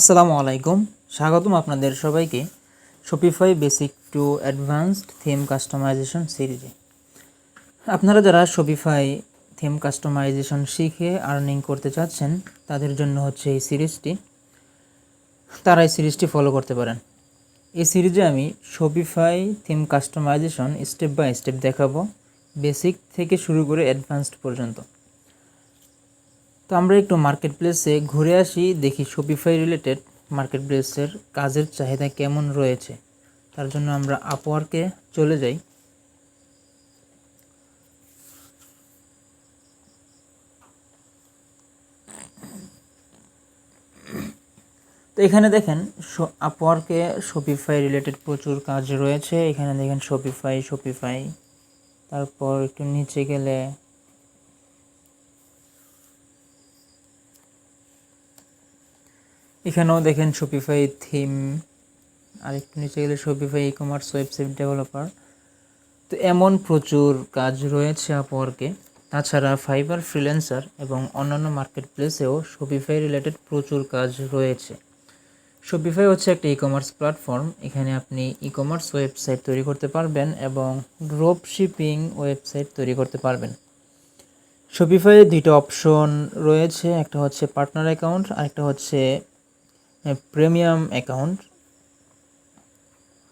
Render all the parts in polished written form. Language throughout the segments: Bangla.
আসসালামু আলাইকুম, স্বাগতম আপনাদের সবাইকে Shopify basic to advanced theme customisation সিরিজে। আপনারা যারা শপিফাই থিম কাস্টমাইজেশন শিখে আর্নিং করতে চাচ্ছেন তাদের জন্য হচ্ছে এই সিরিজটি। তারা এই সিরিজটি ফলো করতে পারেন। এই সিরিজে আমি Shopify theme customization step by step দেখাবো, বেসিক থেকে শুরু করে অ্যাডভান্সড পর্যন্ত। তো আমরা একটু মার্কেট প্লেসে ঘুরে আসি, দেখি শপিফাই রিলেটেড মার্কেট প্লেসের কাজের চাহিদা কেমন রয়েছে। তার জন্য আমরা আপওয়ার্কে চলে যাই। তো এখানে দেখেন আপওয়ার্কে শপিফাই রিলেটেড প্রচুর কাজ রয়েছে। এখানে দেখেন শপিফাই, তারপর একটু নিচে গেলে এখানেও দেখেন শপিফাই থিম, আর একটু নিচে গেলে Shopify e commerce website developer. তো এমন প্রচুর কাজ রয়েছে আপওয়ার্কে। তাছাড়া ফাইবার, ফ্রিল্যান্সার এবং অন্যান্য মার্কেট প্লেসেও শপিফাই রিলেটেড প্রচুর কাজ রয়েছে। শপিফাই হচ্ছে একটা ই কমার্স প্ল্যাটফর্ম। এখানে আপনি ই কমার্স ওয়েবসাইট তৈরি করতে পারবেন এবং ড্রপ শিপিং ওয়েবসাইট তৈরি করতে পারবেন। শপিফাইয়ে দুইটা অপশন রয়েছে, একটা হচ্ছে পার্টনার অ্যাকাউন্ট আর একটা হচ্ছে প্রিমিয়াম অ্যাকাউন্ট।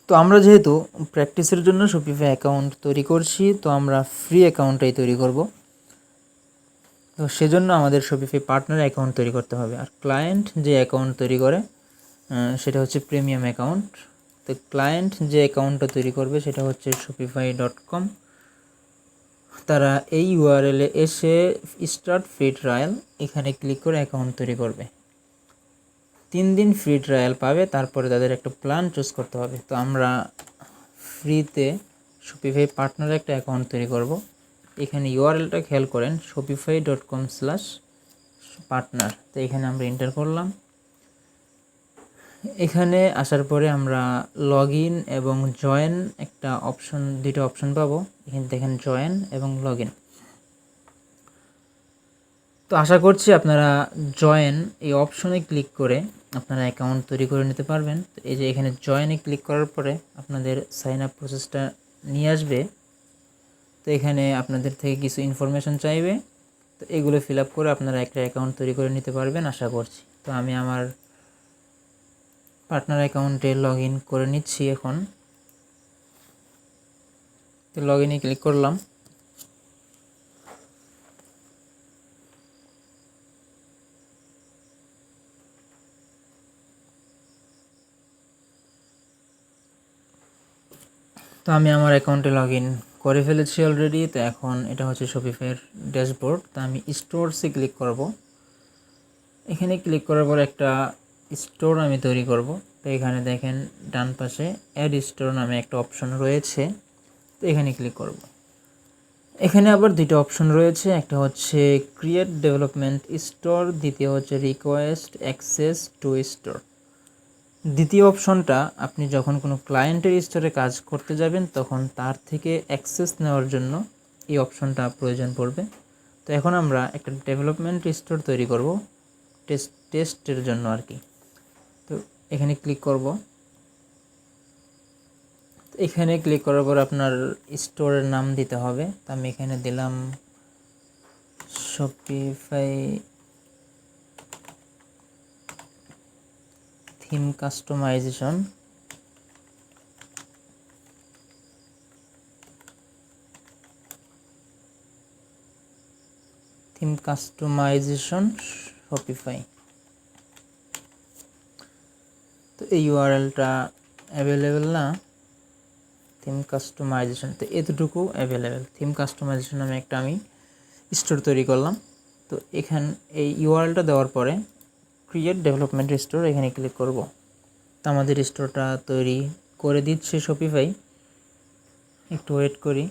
তো আমরা যেহেতু প্র্যাকটিসের জন্য শপিফাই অ্যাকাউন্ট তৈরি করছি, তো আমরা ফ্রি অ্যাকাউন্টটাই তৈরি করব। তো সেজন্য আমাদের শপিফাই পার্টনার অ্যাকাউন্ট তৈরি করতে হবে। আর ক্লায়েন্ট যে অ্যাকাউন্ট তৈরি করে সেটা হচ্ছে প্রিমিয়াম অ্যাকাউন্ট। তো ক্লায়েন্ট যে অ্যাকাউন্টটা তৈরি করবে সেটা হচ্ছে shopify.com। তারা এই ইউআরএলে এসে স্টার্ট ফ্রি ট্রায়াল এখানে ক্লিক করে অ্যাকাউন্ট তৈরি করবে। 3 দিন ফ্রি ট্রায়াল পাবে, তারপরে তাদের একটা প্ল্যান চুজ করতে হবে। তো আমরা ফ্রিতে শপিফাই পার্টনার একটা অ্যাকাউন্ট তৈরি করব। এখানে ইউআরএলটা খেয়াল করেন shopify.com/partner। তো এখানে আমরা এন্টার করলাম। এখানে আসার পরে আমরা লগ ইন এবং জয়েন একটা অপশন, দুইটা অপশন পাবো। এখানে দেখেন জয়েন এবং লগ ইন। তো আশা করছি আপনারা জয়েন এই অপশনে ক্লিক করে আপনারা অ্যাকাউন্ট তৈরি করে নিতে পারবেন। তো এই যে এখানে জয়েনে ক্লিক করার পরে আপনাদের সাইন আপ প্রসেসটা নিয়ে আসবে। তো এখানে আপনাদের থেকে কিছু ইনফরমেশন চাইবে, তো এগুলো ফিল আপ করে আপনারা একটা অ্যাকাউন্ট তৈরি করে নিতে পারবেন আশা করছি। তো আমি আমার পার্টনার অ্যাকাউন্টে লগ ইন করে নিচ্ছি এখন। তো লগ ইনে ক্লিক করলাম। তো আমি আমার অ্যাকাউন্টে লগ ইন করে ফেলেছি অলরেডি। তো এখন এটা হচ্ছে শপিফাইয়ের ড্যাশবোর্ড। তো আমি স্টোরসে ক্লিক করব। এখানে ক্লিক করার পর একটা স্টোর আমি তৈরি করব। তো এখানে দেখেন ডান পাশে অ্যাড স্টোর নামে একটা অপশন রয়েছে। তো এখানে ক্লিক করব। এখানে আবার দুটো অপশন রয়েছে, একটা হচ্ছে ক্রিয়েট ডেভেলপমেন্ট স্টোর, দ্বিতীয় হচ্ছে রিকোয়েস্ট অ্যাক্সেস টু স্টোর। দ্বিতীয় অপশনটা আপনি যখন কোনো ক্লায়েন্টের স্টোরে কাজ করতে যাবেন তখন তার থেকে অ্যাক্সেস নেওয়ার জন্য এই অপশনটা প্রয়োজন পড়বে। তো এখন আমরা একটা ডেভেলপমেন্ট স্টোর তৈরি করব টেস্টের জন্য আর কি। তো এখানে ক্লিক করব। এখানে ক্লিক করার পর আপনার স্টোরের নাম দিতে হবে। তো আমি এখানে দিলাম শপিফাই থিম কাস্টমাইজেশন। শপিফাই। তো এই ইউআরএলটা অ্যাভেলেবেল না, থিম কাস্টমাইজেশন। তো এতটুকু অ্যাভেলেবেল। থিম কাস্টমাইজেশন নামে একটা আমি স্টোর তৈরি করলাম। তো এই ইউআরএলটা দেওয়ার পরে ক্রিয়েট ডেভেলপমেন্ট স্টোর এখানে ক্লিক করব। তো আমাদের স্টোরটা তৈরি করে দিচ্ছে শপিফাই। একটু ওয়েট করি।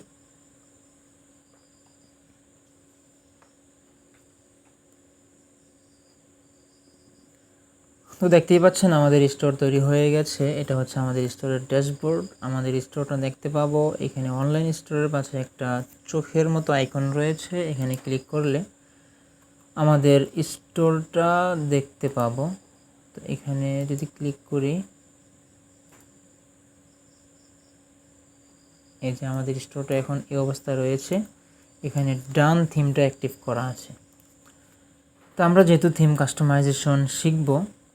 তো দেখতেই পাচ্ছেন আমাদের স্টোর তৈরি হয়ে গেছে। এটা হচ্ছে আমাদের স্টোরের ড্যাশবোর্ড। আমাদের স্টোরটা দেখতে পাবো। এখানে অনলাইন স্টোরের পাশে একটা চোখের মতো আইকন রয়েছে, এখানে ক্লিক করলে আমাদের স্টোরটা দেখতে পাবো। তো এখানে যদি ক্লিক করি, এই যে আমাদের স্টোরটা এখন এই অবস্থা রয়েছে, এখানে ডান থিমটা অ্যাক্টিভ করা আছে। তো আমরা যেহেতু থিম কাস্টমাইজেশন শিখব,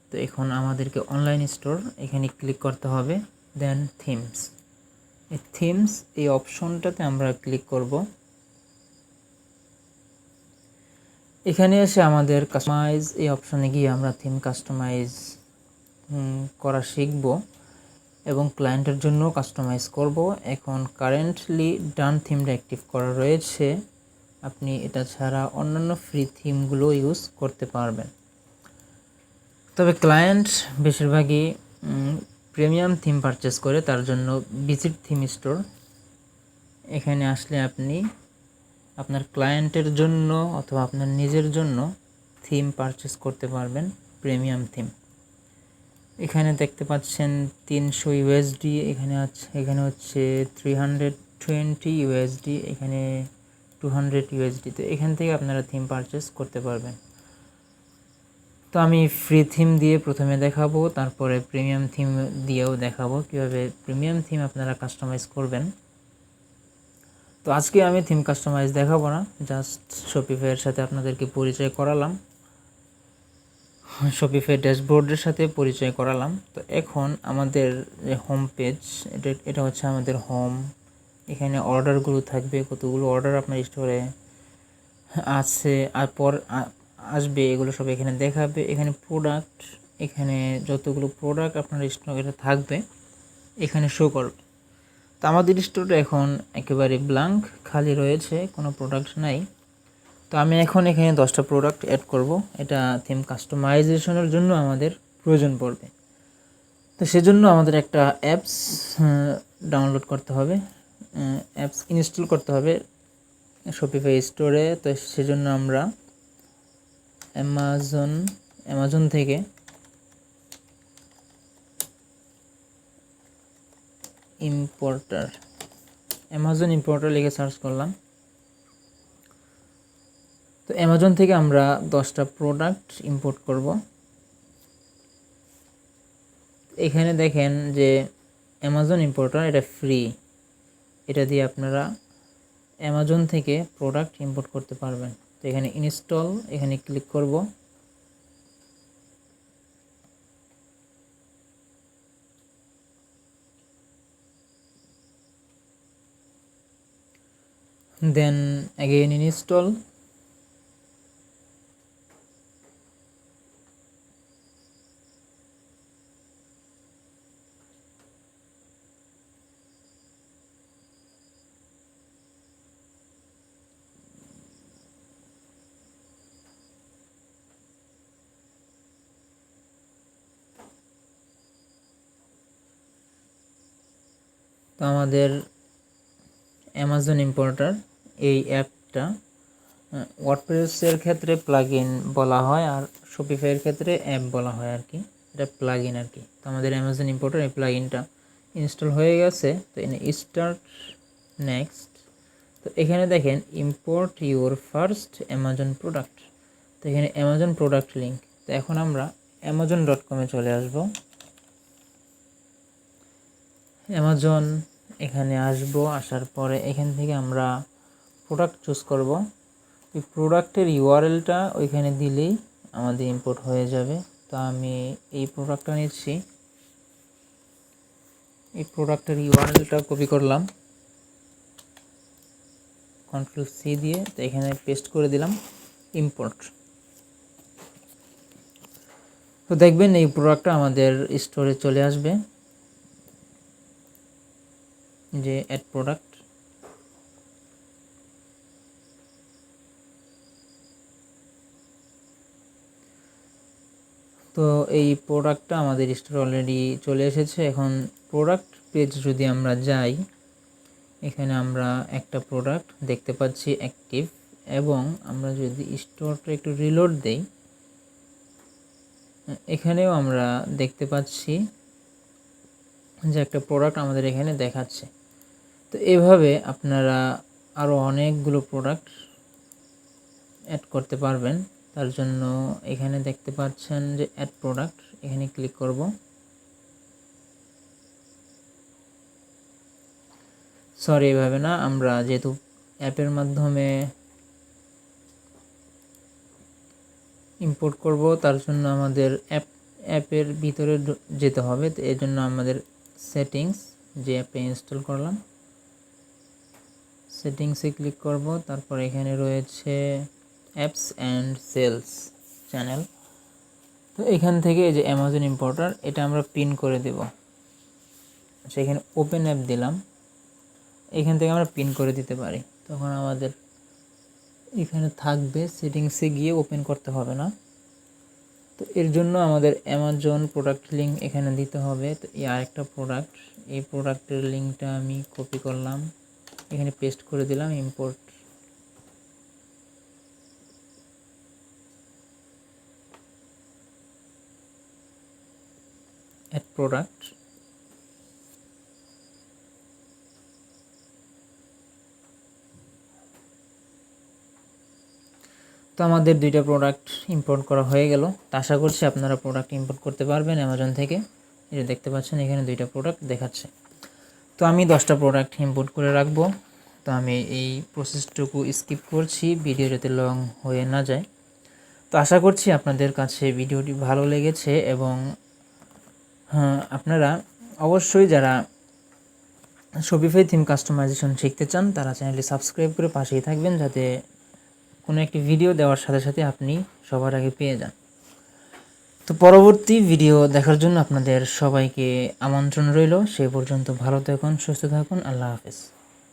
তো এখন আমাদেরকে অনলাইন স্টোর এখানে ক্লিক করতে হবে, দেন থিমস। এই থিমস এই অপশনটাতে আমরা ক্লিক করব। এখানে এসে আমাদের কাস্টমাইজ এই অপশনে গিয়ে আমরা থিম কাস্টমাইজ করা শিখব এবং ক্লায়েন্টের জন্য কাস্টমাইজ করব। এখন কারেন্টলি ডান থিমটা অ্যাক্টিভ করা রয়েছে, আপনি এটা ছাড়া অন্যান্য ফ্রি থিমগুলো ইউজ করতে পারবেন। তবে ক্লায়েন্ট বেশিরভাগই প্রিমিয়াম থিম পারচেস করে, তার জন্য ভিজিট থিম স্টোর এখানে আসলে আপনি আপনার ক্লায়েন্টের জন্য অথবা আপনার নিজের জন্য থিম পারচেস করতে পারবেন, প্রিমিয়াম থিম। এখানে দেখতে পাচ্ছেন 300 ইউএসডি, এখানে হচ্ছে 320 ইউএসডি, এখানে 200 ইউএসডি। তো এখান থেকে আপনারা থিম পারচেস করতে পারবেন। তো আমি ফ্রি থিম দিয়ে প্রথমে দেখাবো, তারপরে প্রিমিয়াম থিম দিয়েও দেখাবো কীভাবে প্রিমিয়াম থিম আপনারা কাস্টমাইজ করবেন। তো আজকে আমি থিম কাস্টমাইজ দেখাবো না, জাস্ট শপিফাইয়ের সাথে আপনাদেরকে পরিচয় করালাম, শপিফাই ড্যাশবোর্ডের সাথে পরিচয় করালাম। তো এখন আমাদের যে হোম পেজ, এটা হচ্ছে আমাদের হোম। এখানে অর্ডারগুলো থাকবে, কতগুলো অর্ডার আপনার স্টোরে আছে আর পর আসবে, এগুলো সব এখানে দেখাবে। এখানে প্রোডাক্ট, এখানে যতগুলো প্রোডাক্ট আপনার স্টোরে থাকবে এখানে শো করবে। তো আমাদের স্টোরটা এখন একেবারে ব্ল্যাঙ্ক, খালি রয়েছে, কোনো প্রোডাক্ট নাই। তো আমি এখন এখানে 10টা প্রোডাক্ট অ্যাড করব, এটা থিম কাস্টমাইজেশনের জন্য আমাদের প্রয়োজন পড়বে। তো সেজন্য আমাদের একটা অ্যাপস ডাউনলোড করতে হবে, অ্যাপস ইনস্টল করতে হবে শপিফাই স্টোরে। তো সেজন্য আমরা অ্যামাজন থেকে অ্যামাজন ইম্পোর্টার লিখে সার্চ করলাম। তো অ্যামাজন থেকে আমরা 10টা প্রোডাক্ট ইম্পোর্ট করব। এখানে দেখেন যে অ্যামাজন ইম্পোর্টার এটা ফ্রি, এটা দিয়ে আপনারা অ্যামাজন থেকে প্রোডাক্ট ইম্পোর্ট করতে পারবেন। তো এখানে ইনস্টল, এখানে ক্লিক করব। দেন again install। তো আমাদের অ্যামাজন ইম্পোর্টার এই অ্যাপটা ওয়ার্ডপ্রেসের ক্ষেত্রে প্লাগইন বলা হয়, আর শপিফাইয়ের ক্ষেত্রে অ্যাপ বলা হয় আর কি, এটা প্লাগইন আর কি। তো আমাদের অ্যামাজন ইম্পোর্টার এই প্লাগইনটা ইনস্টল হয়ে গেছে। তো এখানে স্টার্ট নেক্সট। তো এখানে দেখেন import your first Amazon product. তো এখানে অ্যামাজন প্রোডাক্ট লিঙ্ক। তো এখন আমরা amazon.com-এ চলে আসব। অ্যামাজন এখানে আসব, আসার পরে এখান থেকে আমরা প্রোডাক্ট চুজ করব। এই প্রোডাক্টের ইউআরএলটা ওইখানে দিলেই আমাদের ইম্পোর্ট হয়ে যাবে। তো আমি এই প্রোডাক্টটা নিচ্ছি, এই প্রোডাক্টের ইউআরএলটা কপি করলাম Ctrl+C দিয়ে, তো এখানে পেস্ট করে দিলাম ইম্পোর্ট। তো দেখবেন এই প্রোডাক্টটা আমাদের স্টোরে চলে আসবে, যে অ্যাড প্রোডাক্ট। তো এই প্রোডাক্টটা আমাদের স্টোরে অলরেডি চলে এসেছে। এখন প্রোডাক্ট পেজ যদি আমরা যাই, এখানে আমরা একটা প্রোডাক্ট দেখতে পাচ্ছি অ্যাক্টিভ, এবং আমরা যদি স্টোরটা একটু রিলোড দেই, এখানেও আমরা দেখতে পাচ্ছি যে একটা প্রোডাক্ট আমাদের এখানে দেখাচ্ছে। তো এভাবে আপনারা আরও অনেকগুলো প্রোডাক্ট অ্যাড করতে পারবেন। তো তার জন্য এখানে দেখতে পাচ্ছেন যে অ্যাড প্রোডাক্ট, এখানে ক্লিক করব। সরি, এভাবে না, আমরা যেহেতু অ্যাপের মাধ্যমে ইম্পোর্ট করব তার জন্য আমাদের অ্যাপের ভিতরে যেতে হবে। তো এর জন্য আমাদের সেটিংস, যে অ্যাপে ইনস্টল করলাম, সেটিংসে ক্লিক করব। তারপর এখানে রয়েছে অ্যাপস অ্যান্ড সেলস চ্যানেল। তো এখান থেকে এই যে অ্যামাজন ইম্পোর্টার, এটা আমরা পিন করে দেব। সেখানে ওপেন অ্যাপ দিলাম, এখান থেকে আমরা পিন করে দিতে পারি, তখন আমাদের এখানে থাকবে, সেটিংসে গিয়ে ওপেন করতে হবে না। তো এর জন্য আমাদের অ্যামাজন প্রোডাক্ট লিঙ্ক এখানে দিতে হবে। তো এই আরেকটা প্রোডাক্ট, এই প্রোডাক্টের লিঙ্কটা আমি কপি করলাম, এখানে পেস্ট করে দিলাম, ইম্পোর্ট। অ্যাড প্রোডাক্ট, তো আমাদের দুইটা প্রোডাক্ট ইম্পোর্ট করা হয়ে গেল। তো আশা করছি আপনারা প্রোডাক্ট ইম্পোর্ট করতে পারবেন অ্যামাজন থেকে। এই যে দেখতে পাচ্ছেন এখানে দুইটা প্রোডাক্ট দেখাচ্ছে। তো আমি 10টা প্রোডাক্ট ইম্পোর্ট করে রাখবো। তো আমি এই প্রসেসটুকু স্কিপ করছি, ভিডিও যাতে লং হয়ে না যায়। তো আশা করছি আপনাদের কাছে ভিডিওটি ভালো লেগেছে, এবং হ্যাঁ, আপনারা অবশ্যই যারা শপিফাই থিম কাস্টমাইজেশন শিখতে চান তারা চ্যানেলটি সাবস্ক্রাইব করে পাশেই থাকবেন, যাতে কোনো একটি ভিডিও দেওয়ার সাথে সাথে আপনি সবার আগে পেয়ে যান। তো পরবর্তী ভিডিও দেখার জন্য আপনাদের সবাইকে আমন্ত্রণ রইল। সে পর্যন্ত ভালো থাকুন, সুস্থ থাকুন, আল্লাহ হাফেজ।